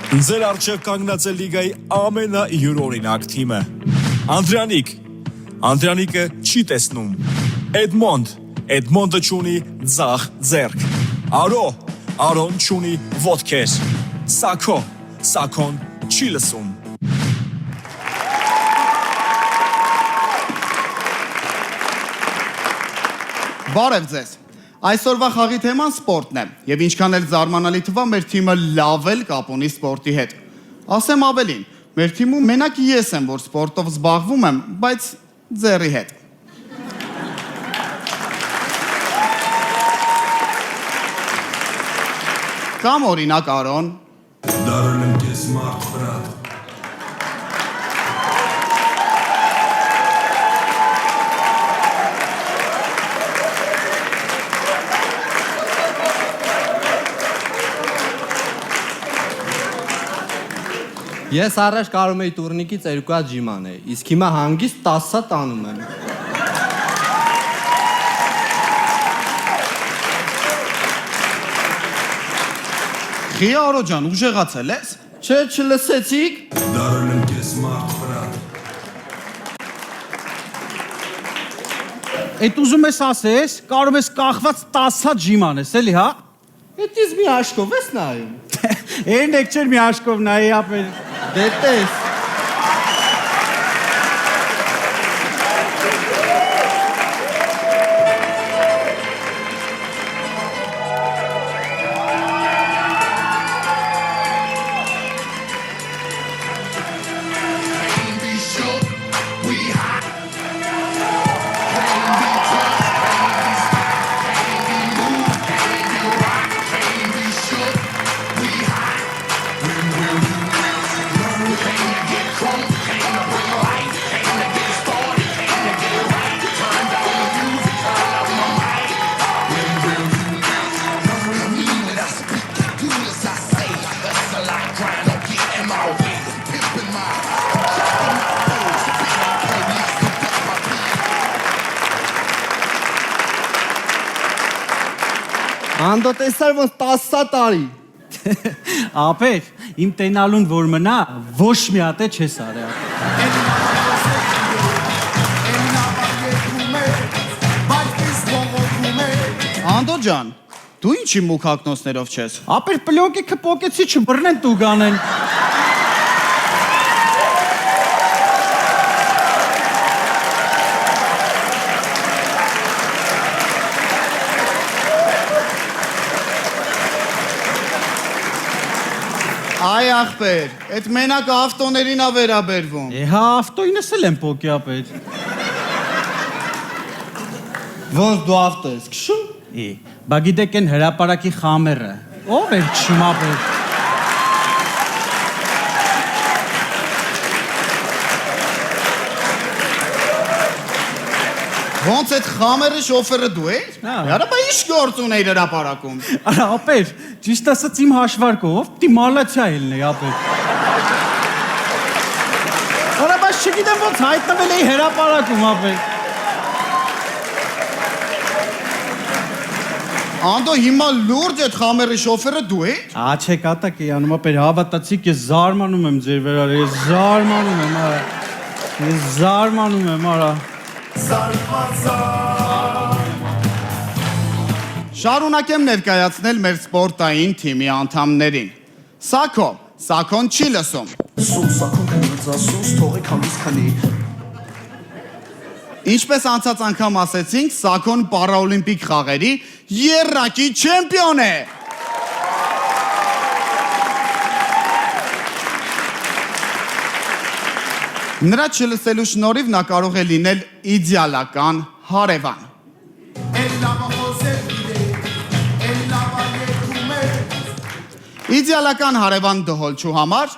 Ձեր առջև կանգնած է լիգայի ամենայուրօրինակ թիմը։ Անդրանիկը չի տեսնում։ Էդմոնդը չունի ձախ ձեռք։ Արոն չունի ոտքեր։ Սաքոն չի լսում։ Բարև ձեզ։ Այսօրվա խաղի թեման սպորտն է, եւ ինչքան էլ զարմանալի թվա, մեր թիմը լավ էլ կապ ունի սպորտի հետ։ Ասեմ ավելին, մեր թիմում մենակ ես եմ, որ սպորտով զբաղվում եմ, բայց ձեռի հետ։ Կամ օրինակ Արոն։ Դարել եմ քեզ մարդ վրատ։ Ես առաջ կարում էի տուրնիկից 2 հատ ջիմ անել, իսկ հիմա հանգիստ 10 հատ անում եմ։ Խիա Արո ջան, ուժեղացել ես։ Չէ, չլսեցիք։ Դարել եմ քեզ մարդ վրատ։ Էդ ուզում ես ասես, կարող ես կախված 10 հատ ջիմ անես, էլի, հա։ Էդ ես մի աշկով ես նայում։ Երնեք չէր մի աշկով նայի ապեր։ Դե տես։ Անդո տեսար ոնց 10 տարի։ Ապեր, իմ տենալուն որ մնա, ոչ մի հատ է չես արել։ Անդո ջան, դու ինչի մուք հագնոցներով չես։ Ապեր պլյոկի կպոկեցի չբռնեն տուգանեն։ Այ ախպեր, այդ մենակ ավտոներին ա վերաբերվում։ Հա, ավտոինս էլ եմ պոկի ապեր։ Ոնց դու ավտո ես քշում։ Բա գիտեք են հրապարակի խամերը։ Ով էր չմապեր։ Ոնց այդ խամերը շոֆերը դու ես։ Արա բա ինչ գործ ունեիր հրապարակում։ Արա ապեր, ճիշտ ասած իմ հաշվարկով դիմալացիա ելն է ապեր։ Արա բա չգիտեմ ոնց հայտնվել էի հրապարակում ապեր։ Անդո հիմա լուրջ այդ խամերի շոֆերը դու ես։ Չէ կատակ է անում ապեր, հավատացիք ես զարմանում եմ ձեր վերար, ես զարմանում եմ արա։ Ես զարմանում եմ արա։ Շարունակեմ ներկայացնել մեր սպորտային թիմի անդամներին։ Սաքոն չի լսում։ Սաքոն կնծասուս թողեք հանգիստ քանի։ Ինչպես անցած անգամ ասեցինք, Սաքոն պարաօլիմպիկ խաղերի եռակի չեմպիոն է։ Նրա չլսելու շնորհիվ նա կարող է լինել իդեալական հարևան։ Իդեալական հարևան դհոլչու համար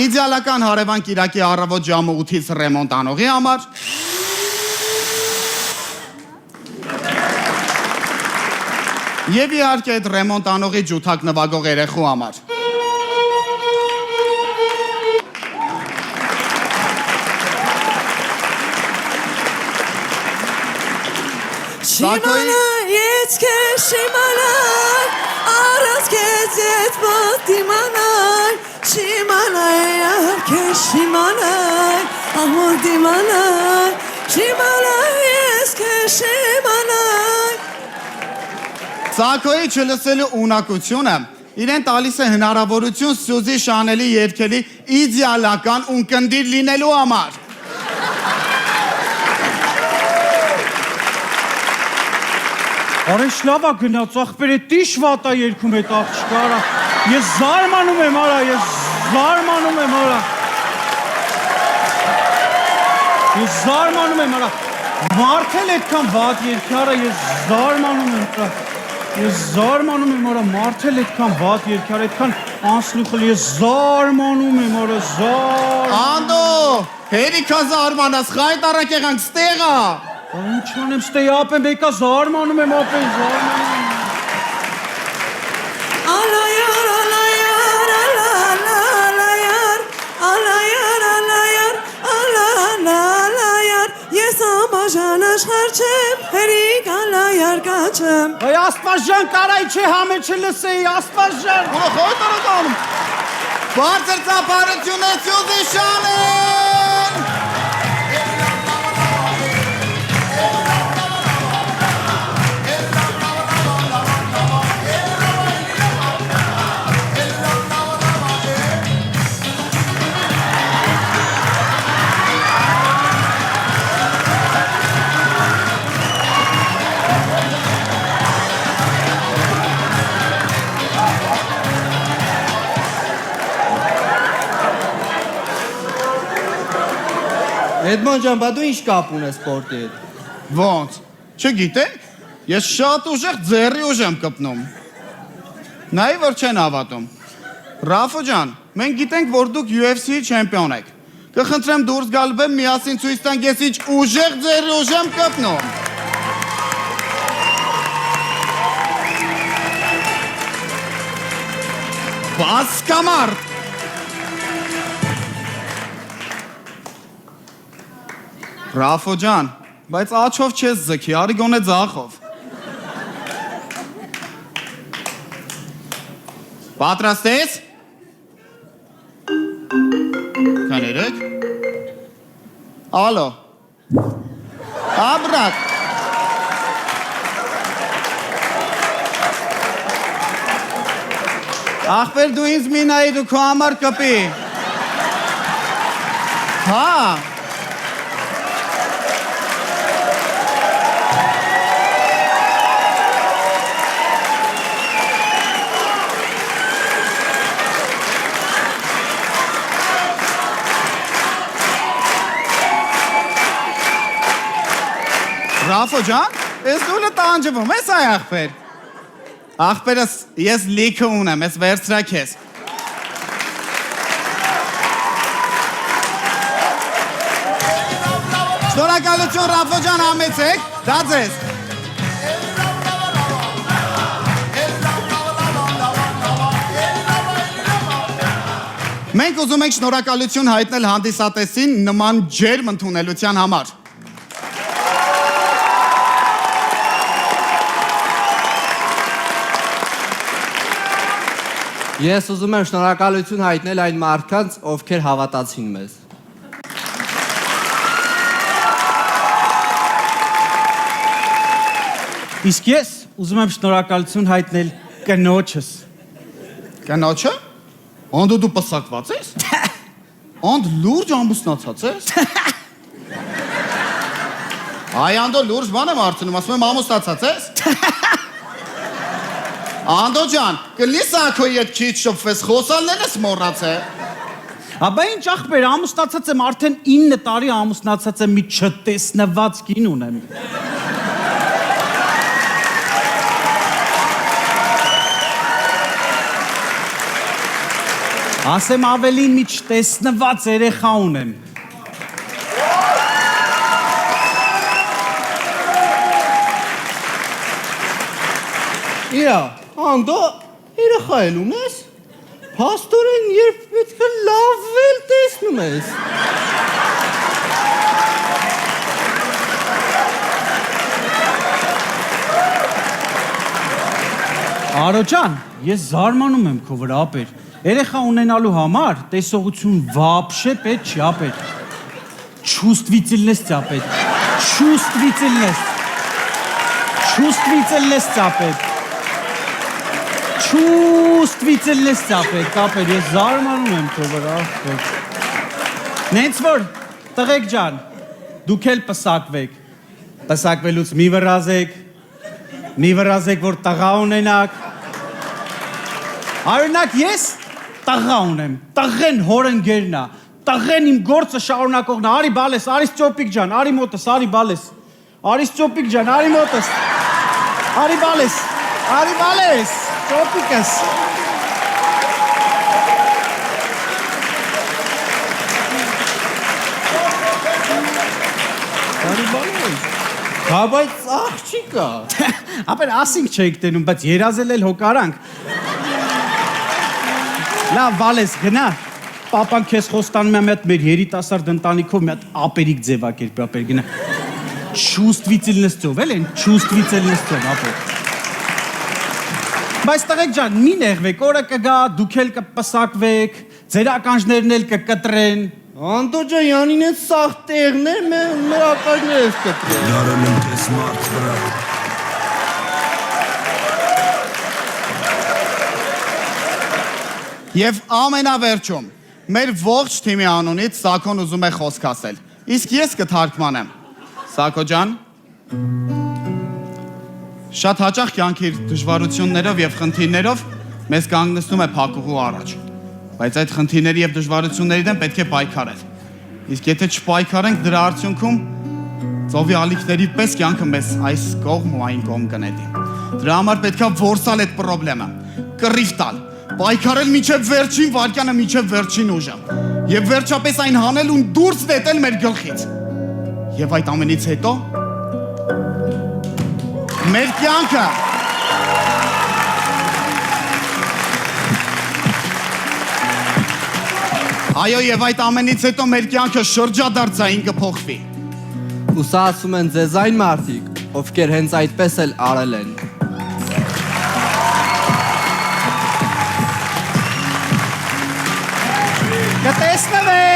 իդեալական հարևան կիրակի առավոտ ժամը 8-ից ռեմոնտ անողի համար Եվ իհարկե այդ ռեմոնտ անողի ջութակ նվագող երեխու համար։ Սակոյի Ես քեզ շիմանայ Առանց քեզ ես մոտիմանայ Շիմանայ քեզ շիմանայ Ամոր դիմանայ Շիմանայ ես քեզ շիմանայ Սակոյի չլսելու ունակությունը իրեն տալիս է հնարավորություն Սյուզի Շանելի երգերի իդեալական ունկնդիր լինելու համար։ Արեշ լավա գնաց, ախպեր է տիշ վատա երկում էտ աղջկա, արա, ես զարմանում եմ, արա, ես զարմանում եմ, արա, ես զարմանում եմ, արա, մարդել էտքան վատ երկի, արա, ես զարմանում եմ, արա, ես զարմանում եմ, արա, մարդել էտքան վատ երկի, արա, էտքան անսլուխլ, ես զարմանում եմ, արա, Անդո, հերիքա զարմանաս, խայտ առակ եղանք, ստեղա։ Ինչ անեմ, ստեյ ապեմ, եկա զարմանում եմ, ապեն, զարմանում եմ։ Ալայար, ալայար, ալալալայար, ալայար, ալայար, ալալալայար, ես ամաժան աշխար չեմ, հերիք ալայար կաչեմ։ Այ աստվածժան կարայ չէ համե չլսեի, աստվածժան։ Ուրո խոյտ արականում։ Բարձր ծապարություն է Սյուզի Շանեն։ Էդմոն ջան, բա դու ինչ կապ ունես սպորտի հետ։ Ոնց, չգիտեք, ես շատ ուժեղ ձեռի ուժ եմ կպնում։ Նայի որ չեն հավատում։ Ռաֆո ջան, մենք գիտենք, որ դուք UFC-ի չեմպիոն եք։ Կխնդրեմ դուրս գալ բեմ, միասին ցույց տանք ես ինչ ուժեղ ձեռի ուժ եմ կպնում։ Բասկամարդ։ Ռաֆո ջան, բայց աչով չես ձգի, արի գոնե ձախով։ Պատրաստ ես։ Քաներեք։ Ալո։ Աբրակ։ Ախպեր դու ինձ մի նայի դու քո համար կպի։ Հա։ Ռաֆո ջան, ես դուլը տանջվում ես այ ախպեր։ Ախպերս ես լիքը ունեմ, ես վերցրա քեզ։ Շնորհակալություն Ռաֆո ջան համեցեք, դա ձեզ։ Մենք ուզում ենք շնորհակալություն հայտնել հանդիսատեսին նման ջերմ ընդունելության համար։ Ես ուզում եմ շնորհակալություն հայտնել այն մարդկանց, ովքեր հավատացին մեզ։ Իսկ ես ուզում եմ շնորհակալություն հայտնել կնոջս։ Կնոջը? Անդո դու պսակված ես? Անդ լուրջ ամուսնացած ես? Այ անդո լուրջ բան եմ հարցնում, ասում եմ ամուսնացած ես? Անդո ջան, կլի սակոյի հետ քիչ շփվես, խոսալն ես մոռացել։ Աբա ինչ ախպեր, ամուսնացած եմ, արդեն 9 տարի ամուսնացած եմ, մի չտեսնված կին ունեմ։ Ասեմ ավելին մի չտեսնված երեխա ունեմ։ Իրա, անդո, երեխա էլ ունես, փաստորեն երբ պետք է լավ էլ տեսնում ես։ Արո ջան, ես զարմանում եմ քո վրա, ապեր։ Երեխա ունենալու համար տեսողություն вообще պետք չի, ապեր։ Чувствительность, ապեր։ Чувствительность, ապեր։ Чувствительность, ապեր, ես զարմանում եմ քո վրա, ապեր։ Նենց որ, տղեկ ջան, դուք էլ պսակվեք։ Պսակվելուց մի վրազեք, որ տղա ունենաք։ Արյունակ ես տղա ունեմ, տղեն հորընգերնա, տղեն իմ գործը շարունակողնա, արի բալես, արիս ճոպիկ ջան, արի մոտս, արի բալես, արիս ճոպիկ ջան, արի մոտս, արի բալես, ճոպիկս։ Բարի բալես։ Հա բայց աղջիկա։ Ապեր ասինք չեք տենում, բայց երազել էլ հոկարանք։ Լավ, բալես, գնա, պապան քեզ խոստանում է մեր երիտասարդ ընտանիքով մի հատ ապերիկ ձևակերպի, ապեր, գնա։ Чувствительностով, էլ են, чувствительностով, ապեր։ Բայց տղեկ ջան, մի նեղվեք, օրը կգա, դուք էլ կպսակվեք, ձեր ականջներն էլ կկտրեն։ Անդո ջան, յանին են սաղ տեղներ, մեր ականջներ ես կտրեն։ Դարել եմ քեզ մարդ վրա Եվ ամենավերջում, մեր ողջ թիմի անունից Սակոն ուզում է խոսք ասել։ Իսկ ես կթարգմանեմ։ Սակո ջան, շատ հաճախ կյանքի դժվարություններով եւ խնդիրներով մեզ կանգնեցնում է փակուղու առաջ։ Բայց այդ խնդիրների եւ դժվարությունների դեմ պետք է պայքարել։ Իսկ եթե չպայքարենք, դրա արդյունքում ծովի ալիքների պես կյանքը մեզ այս կողմ ու այն կողմ կնետի։ Դրա համար պետքա որսալ այդ խնդրը, կռիվ տալ, պայքարել մինչև վերջին վարկյանը, մինչև վերջին ուժը։ Եվ վերջապես այն հանել ու դուրս նետել մեր գլխից։ Եվ այդ ամենից հետո մեր կյանքը Այո, եւ այդ ամենից հետո մեր կյանքը շրջադարձային կփոխվի։ Ու սա ասում են ձեզ այն մարդիկ, ովքեր հենց այդպես էլ արել են։ Կտեսնվենք։